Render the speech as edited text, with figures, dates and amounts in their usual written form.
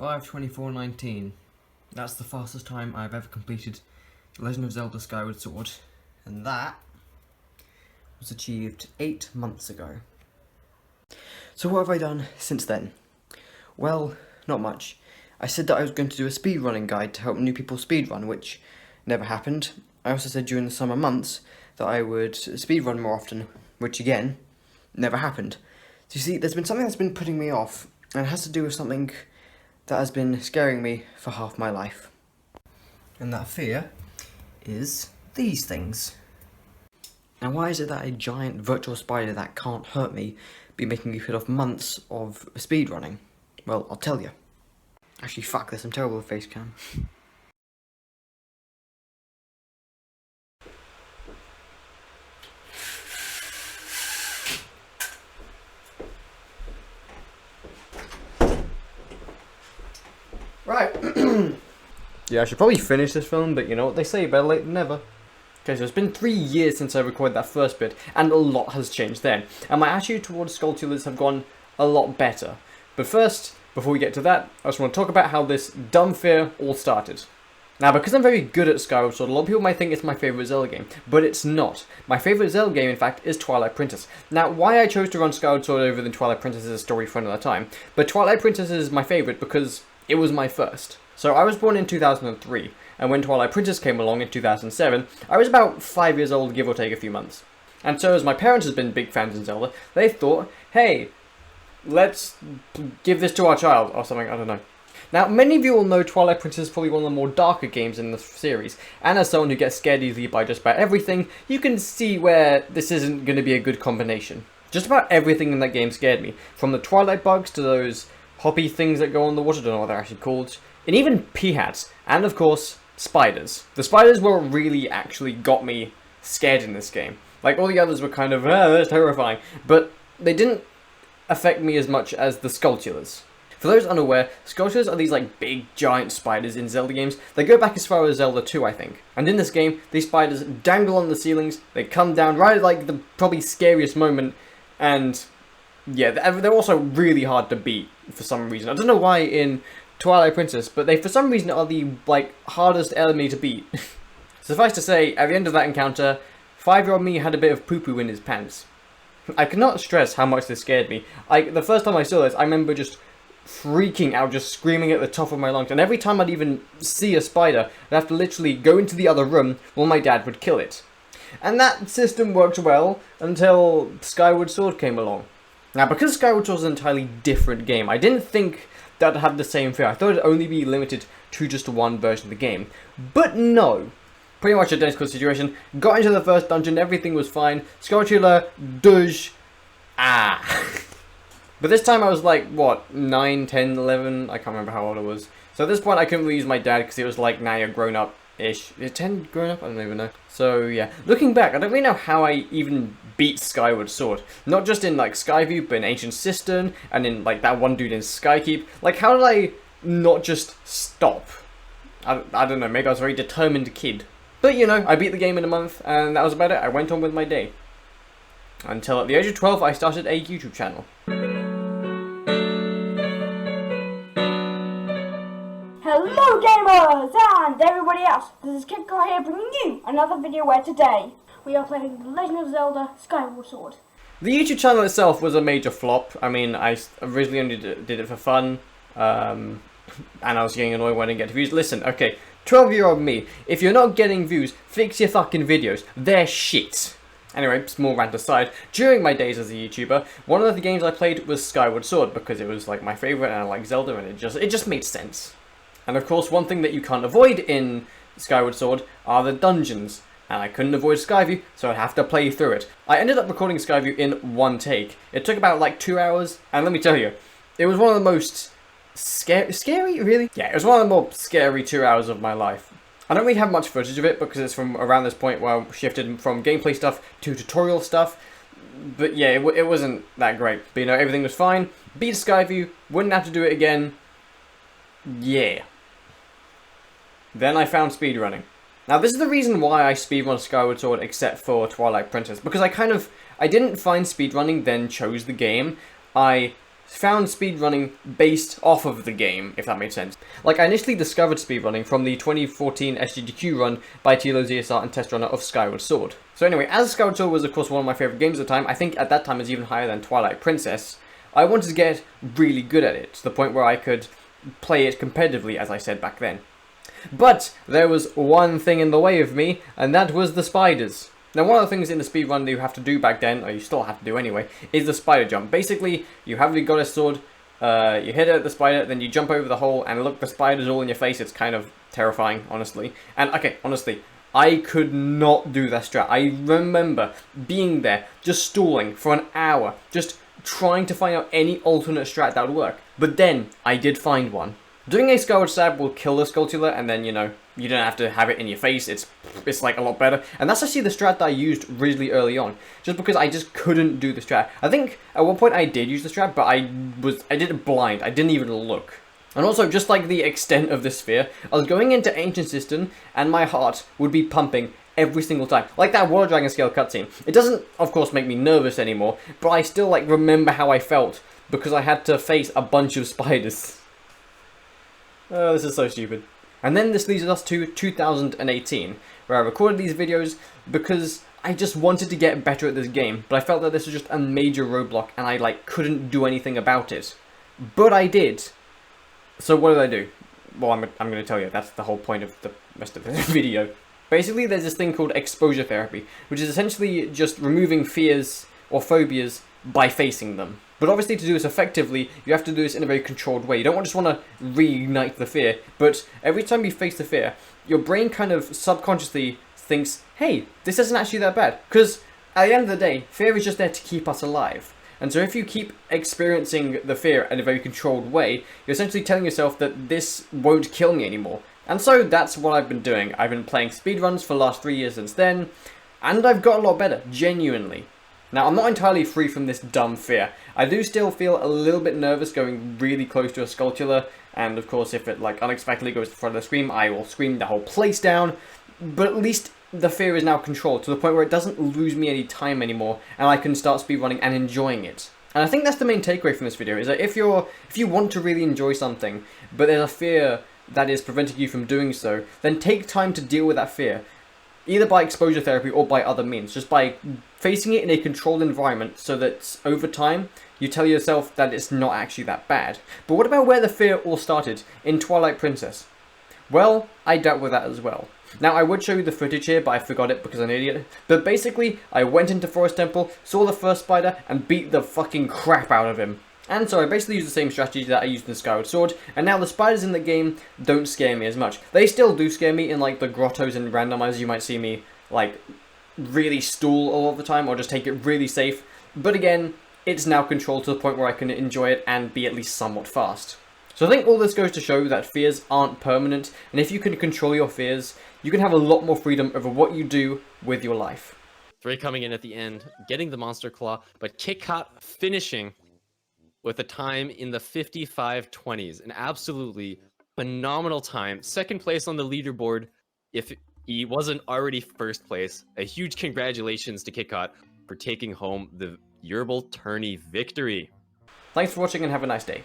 5:24:19. That's the fastest time I've ever completed The Legend of Zelda Skyward Sword, and that was achieved 8 months ago. So what have I done since then? Well, not much. I said that I was going to do a speedrunning guide to help new people speedrun, which never happened. I also said during the summer months that I would speedrun more often, which again, never happened. So you see, there's been something that's been putting me off, and it has to do with something that has been scaring me for half my life. And that fear is these things. Now why is it that a giant virtual spider that can't hurt me be making me put off months of speedrunning? Well, I'll tell you. Actually, fuck this, I'm terrible with face cam. Right. Yeah, I should probably finish this film, but you know what they say, better late than never. Okay, so it's been 3 years since I recorded that first bit, and a lot has changed then. And my attitude towards Skulltulas have gone a lot better. But first, before we get to that, I just want to talk about how this dumb fear all started. Now, because I'm very good at Skyward Sword, a lot of people might think it's my favourite Zelda game, but it's not. My favourite Zelda game, in fact, is Twilight Princess. Now, why I chose to run Skyward Sword over than Twilight Princess is a story for another time, but Twilight Princess is my favourite because it was my first. So I was born in 2003, and when Twilight Princess came along in 2007, I was about 5 years old, give or take a few months. And so as my parents have been big fans of Zelda, they thought, hey, let's give this to our child, or something, I don't know. Now, many of you will know Twilight Princess is probably one of the more darker games in the series, and as someone who gets scared easily by just about everything, you can see where this isn't going to be a good combination. Just about everything in that game scared me, from the Twilight bugs to those hoppy things that go on the water, I don't know what they're actually called, and even peahats, and of course, spiders. The spiders were what really actually got me scared in this game. Like, all the others were kind of, that's terrifying, but they didn't affect me as much as the Skulltulas. For those unaware, Skulltulas are these like big giant spiders in Zelda games. They go back as far as Zelda 2, I think. And in this game, these spiders dangle on the ceilings, they come down right at like the probably scariest moment, and yeah, they're also really hard to beat for some reason. I don't know why in Twilight Princess, but they for some reason are the like hardest enemy to beat. Suffice to say, at the end of that encounter, 5-year-old me had a bit of poo-poo in his pants. I cannot stress how much this scared me. The first time I saw this, I remember just freaking out, just screaming at the top of my lungs, and every time I'd even see a spider, I'd have to literally go into the other room while my dad would kill it. And that system worked well until Skyward Sword came along. Now, because Skyward Sword is an entirely different game, I didn't think that would have the same fear. I thought it'd only be limited to just one version of the game. But no. Pretty much identical situation. Got into the first dungeon, everything was fine. Skulltula, dush, But this time I was like, what, 9, 10, 11? I can't remember how old I was. So at this point I couldn't really use my dad because he was like, now you're grown up-ish. Is 10 grown up? I don't even know. So yeah, looking back, I don't really know how I even beat Skyward Sword. Not just in like Skyview, but in Ancient Cistern, and in like that one dude in Skykeep. Like, how did I not just stop? I don't know, maybe I was a very determined kid. But you know, I beat the game in a month, and that was about it. I went on with my day. Until at the age of 12, I started a YouTube channel. Hello gamers and everybody else, this is Kidcore here bringing you another video where today we are playing The Legend of Zelda Skyward Sword. The YouTube channel itself was a major flop. I mean, I originally only did it for fun, and I was getting annoyed when I didn't get views. Listen, okay, 12-year-old me, if you're not getting views, fix your fucking videos. They're shit. Anyway, small rant aside, during my days as a YouTuber, one of the games I played was Skyward Sword because it was like my favourite and I like Zelda and it just made sense. And of course, one thing that you can't avoid in Skyward Sword are the dungeons. And I couldn't avoid Skyview, so I'd have to play through it. I ended up recording Skyview in one take. It took about like 2 hours, and let me tell you, it was one of the most scary, really? Yeah, it was one of the more scary 2 hours of my life. I don't really have much footage of it because it's from around this point where I shifted from gameplay stuff to tutorial stuff. But yeah, it wasn't that great. But you know, everything was fine. Beat Skyview, wouldn't have to do it again. Yeah. Then I found speedrunning. Now this is the reason why I speedrun Skyward Sword except for Twilight Princess, because I didn't find speedrunning, then chose the game. I found speedrunning based off of the game, if that makes sense. Like, I initially discovered speedrunning from the 2014 SGDQ run by Tilo ZSR and Testrunner of Skyward Sword. So anyway, as Skyward Sword was of course one of my favourite games at the time, I think at that time it was even higher than Twilight Princess, I wanted to get really good at it, to the point where I could play it competitively, as I said back then. But there was one thing in the way of me, and that was the spiders. Now, one of the things in the speedrun that you have to do back then, or you still have to do anyway, is the spider jump. Basically, you have your goddess sword, you hit it at the spider, then you jump over the hole, and look, the spider's all in your face. It's kind of terrifying, honestly. And, okay, honestly, I could not do that strat. I remember being there, just stalling for an hour, just trying to find out any alternate strat that would work. But then, I did find one. Doing a Skyward Stab will kill the Skulltula, and then, you know, you don't have to have it in your face. It's like a lot better. And that's actually the strat that I used really early on, just because I just couldn't do the strat. I think at one point I did use the strat, but I did it blind. I didn't even look. And also, just like the extent of this sphere, I was going into Ancient System, and my heart would be pumping every single time. Like that Water Dragon scale cutscene. It doesn't, of course, make me nervous anymore, but I still, like, remember how I felt, because I had to face a bunch of spiders. Oh, this is so stupid. And then this leads us to 2018, where I recorded these videos because I just wanted to get better at this game, but I felt that this was just a major roadblock, and I, like, couldn't do anything about it. But I did. So what did I do? Well, I'm going to tell you. That's the whole point of the rest of this video. Basically, there's this thing called exposure therapy, which is essentially just removing fears or phobias by facing them. But obviously, to do this effectively, you have to do this in a very controlled way. You don't just want to reignite the fear, but every time you face the fear, your brain kind of subconsciously thinks, hey, this isn't actually that bad. Because at the end of the day, fear is just there to keep us alive. And so if you keep experiencing the fear in a very controlled way, you're essentially telling yourself that this won't kill me anymore. And so that's what I've been doing. I've been playing speedruns for the last 3 years since then, and I've got a lot better, genuinely. Now, I'm not entirely free from this dumb fear. I do still feel a little bit nervous going really close to a Skulltula, and of course if it, like, unexpectedly goes to the front of the screen, I will scream the whole place down, but at least the fear is now controlled to the point where it doesn't lose me any time anymore, and I can start speedrunning and enjoying it. And I think that's the main takeaway from this video, is that if you want to really enjoy something, but there's a fear that is preventing you from doing so, then take time to deal with that fear. Either by exposure therapy or by other means, just by facing it in a controlled environment so that over time you tell yourself that it's not actually that bad. But what about where the fear all started? In Twilight Princess? Well, I dealt with that as well. Now, I would show you the footage here, but I forgot it because I'm an idiot. But basically, I went into Forest Temple, saw the first spider, and beat the fucking crap out of him. And so I basically used the same strategy that I used in Skyward Sword, and now the spiders in the game don't scare me as much. They still do scare me in, like, the grottos and randomizers. You might see me, like, really stall all of the time, or just take it really safe. But again, it's now controlled to the point where I can enjoy it and be at least somewhat fast. So I think all this goes to show that fears aren't permanent, and if you can control your fears, you can have a lot more freedom over what you do with your life. 3 coming in at the end, getting the Monster Claw, but KitKat finishing with a time in the 55:20s. An absolutely phenomenal time. Second place on the leaderboard if he wasn't already first place. A huge congratulations to KitKat for taking home the Yerbal Tourney victory. Thanks for watching and have a nice day.